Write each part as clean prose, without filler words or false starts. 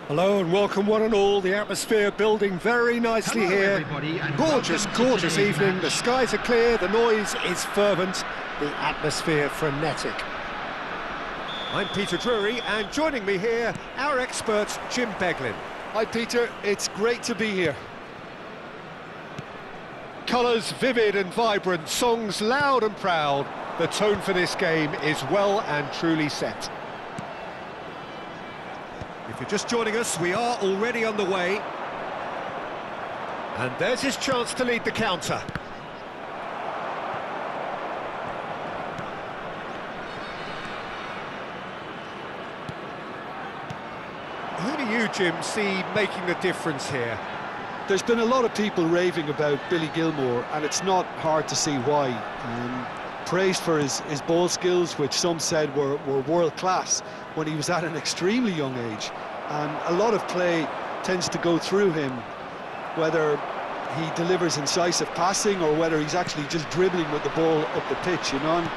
Hello and welcome one and all. The atmosphere building very nicely Hello, here. everybody, and Gorgeous, welcome to gorgeous today's evening. match. The skies are clear, the noise is fervent, the atmosphere frenetic. I'm Peter Drury, and joining me here, our expert, Jim Beglin. Hi Peter, it's great to be here. Colours vivid and vibrant, songs loud and proud. The tone for this game is well and truly set. If you're just joining us, we are already underway. And there's his chance to lead the counter. Who do you, Jim, see making the difference here? There's been a lot of people raving about Billy Gilmour, and it's not hard to see why. Praised for his ball skills, which some said were world-class when he was at an extremely young age. And a lot of play tends to go through him, whether he delivers incisive passing or whether he's actually just dribbling with the ball up the pitch, you know. And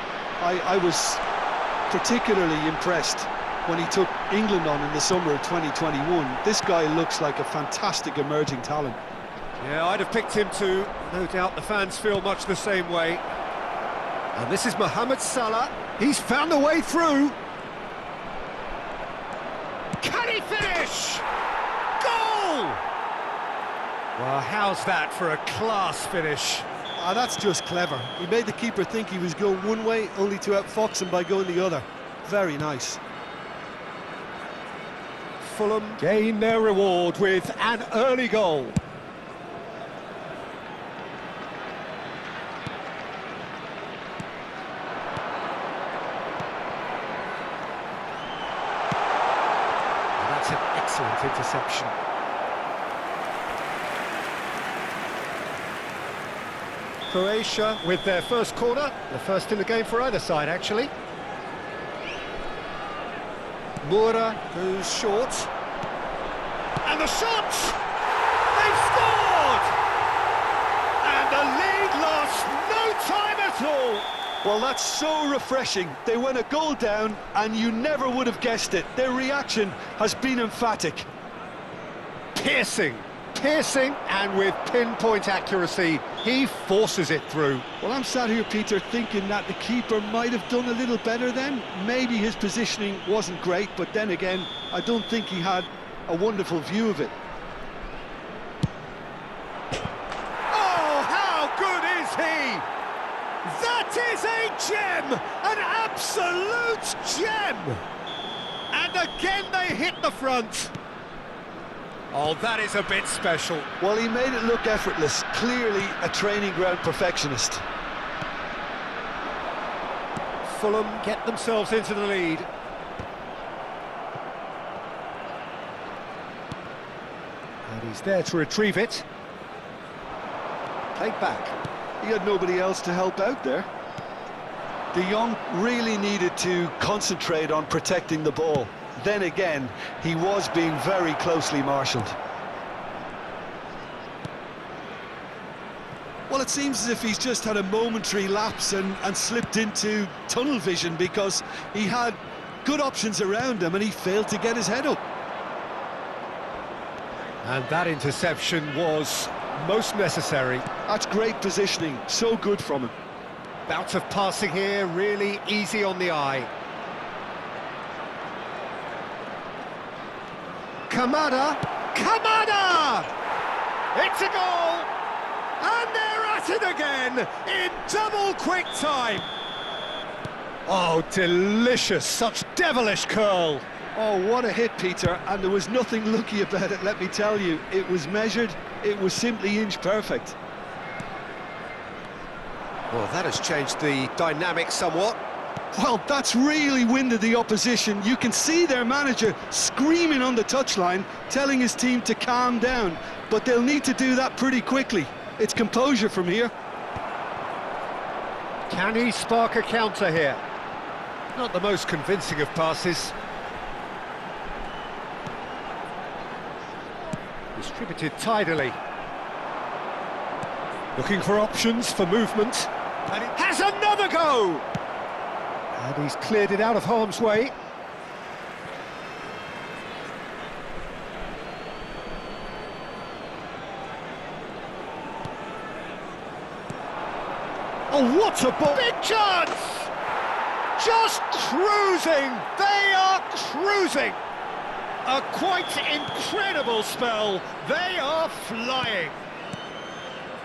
I was particularly impressed when he took England on in the summer of 2021. This guy looks like a fantastic emerging talent. Yeah, I'd have picked him too. No doubt the fans feel much the same way. And this is Mohamed Salah. He's found a way through. Can he finish? Goal! Well, how's that for a class finish? That's just clever. He made the keeper think he was going one way, only to outfox him by going the other. Very nice. Fulham gain their reward with an early goal. That's an excellent interception. Croatia with their first corner, the first in the game for either side, actually. Moura goes short. And the shot! They've scored! And the lead lost no time at all! Well, that's so refreshing. They went a goal down and you never would have guessed it. Their reaction has been emphatic. Piercing, and with pinpoint accuracy, he forces it through. Well, I'm sat here, Peter, thinking that the keeper might have done a little better then. Maybe his positioning wasn't great, but then again, I don't think he had a wonderful view of it. Oh, how good is he? That is a gem! An absolute gem! And again they hit the front. Oh, that is a bit special. Well, he made it look effortless. Clearly a training ground perfectionist. Fulham get themselves into the lead. And he's there to retrieve it. Played back. He had nobody else to help out there. De Jong really needed to concentrate on protecting the ball. Then again, he was being very closely marshalled. Well, it seems as if he's just had a momentary lapse and slipped into tunnel vision, because he had good options around him and he failed to get his head up. And that interception was most necessary. That's great positioning, so good from him. Bout of passing here, really easy on the eye. Kamada! It's a goal! And they're at it again in double quick time. Oh, delicious, such devilish curl. Oh, what a hit, Peter, and there was nothing lucky about it, let me tell you. It was measured, it was simply inch perfect. Well, that has changed the dynamic somewhat. Well, that's really winded the opposition. You can see their manager screaming on the touchline, telling his team to calm down, but they'll need to do that pretty quickly. It's composure from here. Can he spark a counter here? Not the most convincing of passes. Distributed tidily. Looking for options for movement. And it has another go! And he's cleared it out of harm's way. Oh, what a ball! Big chance! Just cruising! They are cruising! A quite incredible spell. They are flying.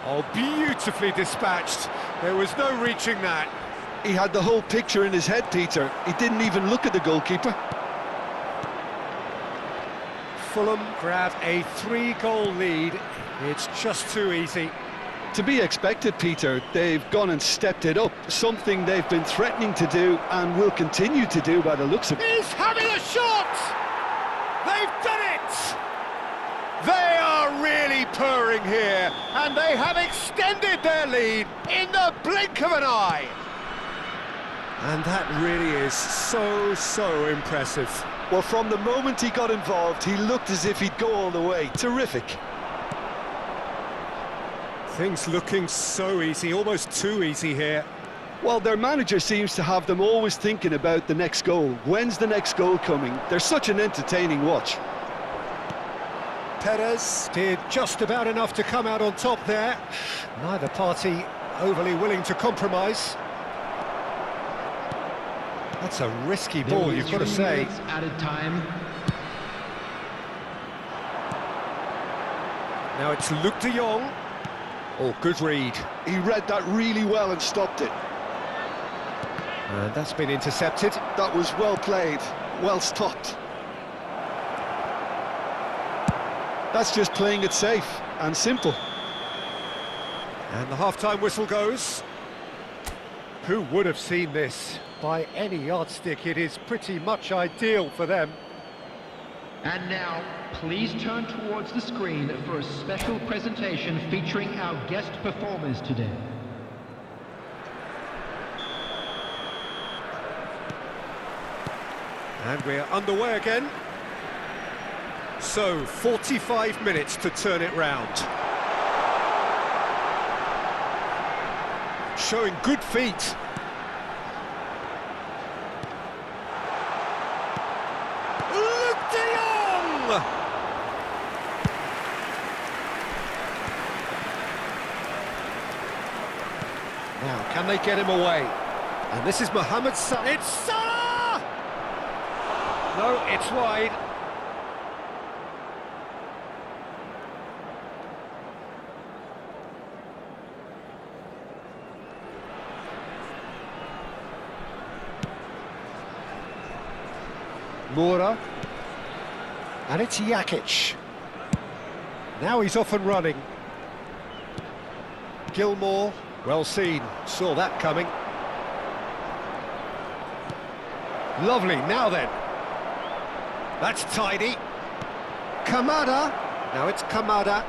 Oh, beautifully dispatched. There was no reaching that. He had the whole picture in his head, Peter. He didn't even look at the goalkeeper. Fulham grab a 3-goal lead. It's just too easy. To be expected, Peter. They've gone and stepped it up. Something they've been threatening to do and will continue to do by the looks of it. He's having a shot! They've done it! They are really purring here, and they have extended their lead in the blink of an eye. And that really is so impressive. Well, from the moment he got involved, he looked as if he'd go all the way. Terrific. Things looking so easy, almost too easy here. Well, their manager seems to have them always thinking about the next goal. When's the next goal coming? They're such an entertaining watch. Perez did just about enough to come out on top there. Neither party overly willing to compromise. That's a risky ball, you've got to say. Added time. Now it's Luke de Jong. Oh, good read. He read that really well and stopped it. And that's been intercepted. That was well played, well stopped. That's just playing it safe and simple. And the half-time whistle goes. Who would have seen this? By any yardstick, it is pretty much ideal for them. And now, please turn towards the screen for a special presentation featuring our guest performers today. And we're underway again. So, 45 minutes to turn it round. Showing good feet. Luke de Jong! Now, can they get him away? And this is Mohamed Salah. It's Salah! No, it's wide. Moura. And it's Jakic. Now he's off and running. Gilmour, well seen, saw that coming. Lovely, now then. That's tidy. Kamada. Now it's Kamada.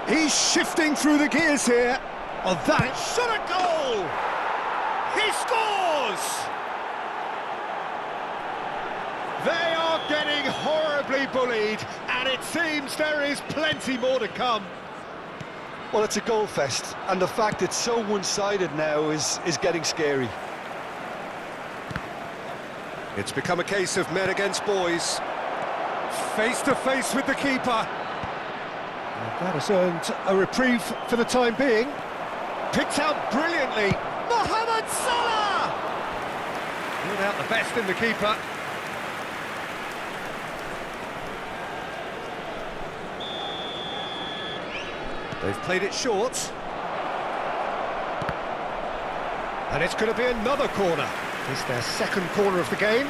He's shifting through the gears here. Oh, that shot a goal! He scores! They are getting horribly bullied, and it seems there is plenty more to come. Well, it's a goal fest, and the fact it's so one-sided now is getting scary. It's become a case of men against boys. Face to face with the keeper. And that has earned a reprieve for the time being. Picked out brilliantly. Mohamed Salah! Pulled out the best in the keeper. They've played it short. And it's going to be another corner. It's their second corner of the game.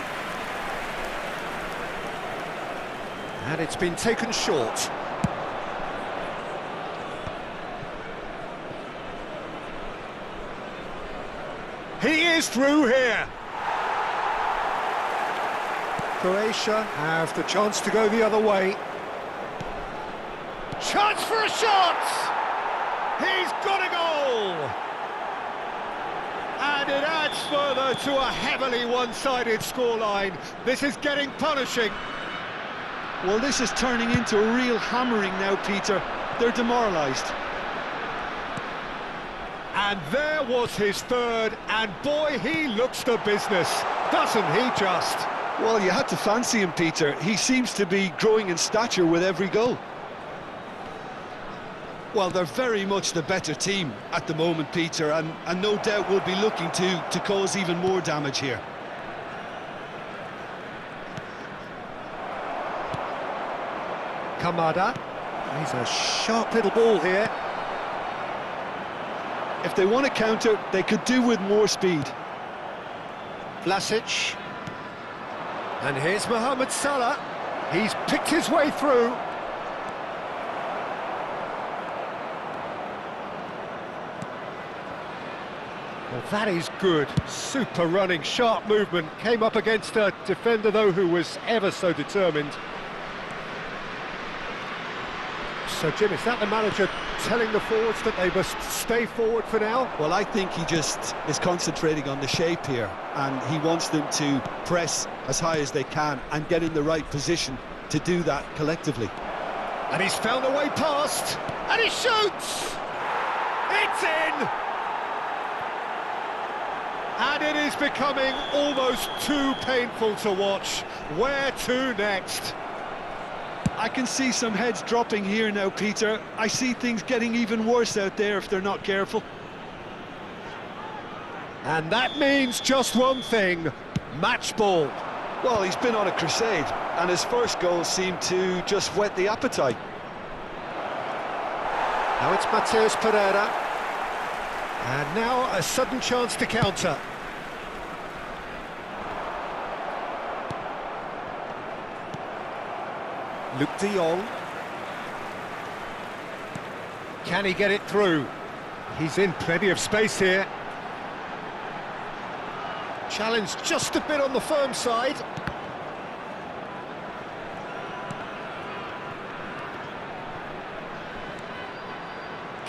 And it's been taken short. He is through here. Croatia have the chance to go the other way. Chance for a shot! He's got a goal! And it adds further to a heavily one-sided scoreline. This is getting punishing. Well, this is turning into a real hammering now, Peter. They're demoralised. And there was his third, and boy, he looks the business, doesn't he just? Well, you had to fancy him, Peter. He seems to be growing in stature with every goal. Well, they're very much the better team at the moment, Peter, and no doubt will be looking to cause even more damage here. Kamada. He's a sharp little ball here. If they want to counter, they could do with more speed. Vlasic. And here's Mohamed Salah. He's picked his way through. Well, that is good. Super running, sharp movement. Came up against a defender, though, who was ever so determined. So, Jim, is that the manager telling the forwards that they must stay forward for now? Well, I think he just is concentrating on the shape here, and he wants them to press as high as they can and get in the right position to do that collectively. And he's found a way past, and he shoots! It's in! And it is becoming almost too painful to watch. Where to next? I can see some heads dropping here now, Peter. I see things getting even worse out there if they're not careful. And that means just one thing, match ball. Well, he's been on a crusade, and his first goal seemed to just whet the appetite. Now it's Mateus Pereira. And now a sudden chance to counter. Luke de Jong. Can he get it through? He's in plenty of space here. Challenge just a bit on the firm side.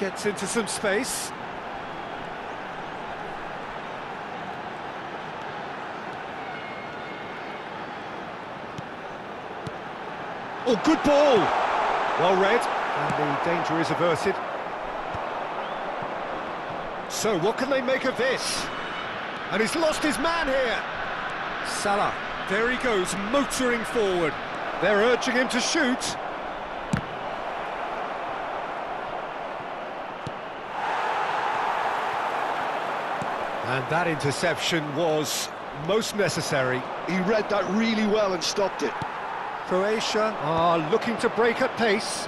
Gets into some space. Oh, good ball! Well read, and the danger is averted. So, what can they make of this? And he's lost his man here! Salah, there he goes, motoring forward. They're urging him to shoot. And that interception was most necessary. He read that really well and stopped it. Croatia are looking to break at pace.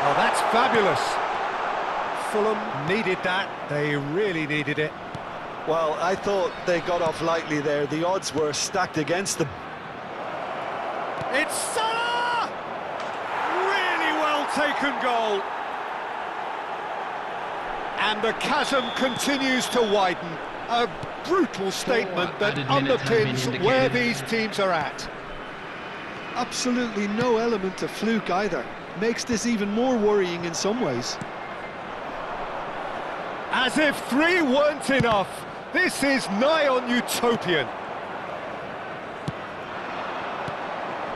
Oh, that's fabulous. Fulham needed that. They really needed it. Well, I thought they got off lightly there. The odds were stacked against them. It's Salah! Really well taken goal. And the chasm continues to widen. A brutal statement that underpins where these teams are at. Absolutely no element of fluke either. Makes this even more worrying in some ways. As if 3 weren't enough, this is nigh on utopian.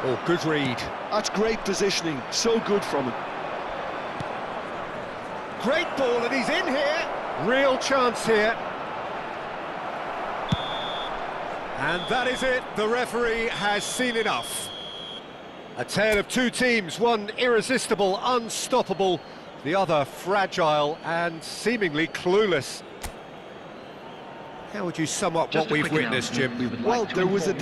Oh, good read. That's great positioning, so good from him. Great ball, and he's in here. Real chance here. And that is it, the referee has seen enough. A tale of two teams, one irresistible, unstoppable, the other fragile and seemingly clueless. How would you sum up what we've witnessed, Jim? Well, there was a